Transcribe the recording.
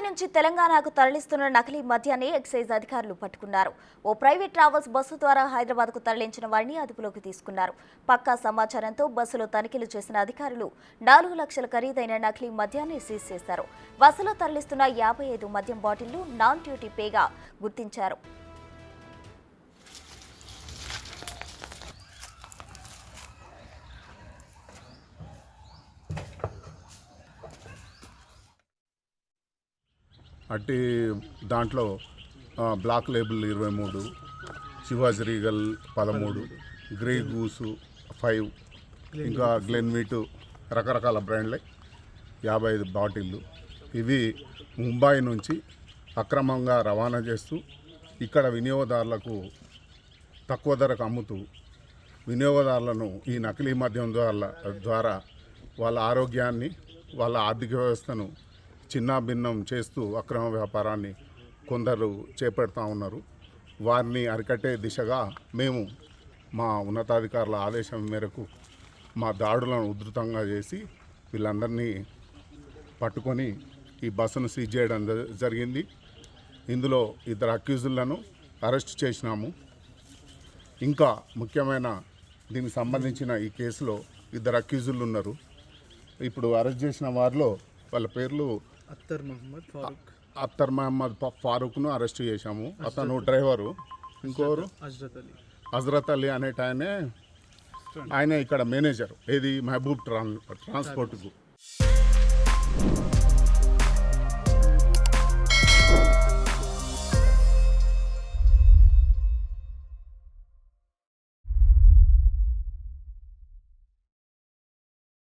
నుంచి తెలంగాణకు తరలిస్తున్న నకిలీ మద్యాన్ని ఎక్సైజ్ అధికారులు పట్టుకున్నారు. ఓ ప్రైవేట్ ట్రావెల్స్ బస్సు ద్వారా హైదరాబాద్కు తరలించిన వారిని అదుపులోకి తీసుకున్నారు. పక్కా సమాచారంతో బస్సులో తనిఖీలు చేసిన అధికారులు 4 లక్షల ఖరీదైన నకిలీ మద్యాన్ని సీజ్ చేశారు. బస్సులో తరలిస్తున్న 55 మద్యం బాటిళ్లు నాన్ డ్యూటీ పేగా గుర్తించారు. అట్టి దాంట్లో Black Label 23, Shivaji Regal 13, Grey Goose 5, ఇంకా గ్లెన్ మీటు రకరకాల బ్రాండ్లే 55 బాటిళ్ళు. ఇవి ముంబాయి నుంచి అక్రమంగా రవాణా చేస్తూ ఇక్కడ వినియోగదారులకు తక్కువ ధరకు అమ్ముతూ వినియోగదారులను ఈ నకిలీ మద్యం ద్వారా వాళ్ళ ఆరోగ్యాన్ని, వాళ్ళ ఆర్థిక వ్యవస్థను చిన్నాభిన్నం చేస్తూ అక్రమ వ్యాపారాన్ని కొందరు చేపడుతూ ఉన్నారు. వారిని అరికట్టే దిశగా మేము మా ఉన్నతాధికారుల ఆదేశం మేరకు మా దాడులను ఉధృతంగా చేసి వీళ్ళందరినీ పట్టుకొని ఈ బస్సును సీజ్ చేయడం జరిగింది. ఇందులో 2 అక్యూజులను అరెస్ట్ చేసినాము. ఇంకా ముఖ్యమైన దీనికి సంబంధించిన ఈ కేసులో 2 అక్యూజులు ఉన్నారు. ఇప్పుడు అరెస్ట్ చేసిన వారిలో వాళ్ళ పేర్లు అత్తర్ మహమ్మద్ ఫారూక్ను అరెస్ట్ చేశాము. అతను డ్రైవరు. ఇంకోరు హజరత్ అలీ అనేట ఆయన ఇక్కడ మేనేజర్, ఏది మహబూబ్ ట్రాన్స్పోర్ట్కు.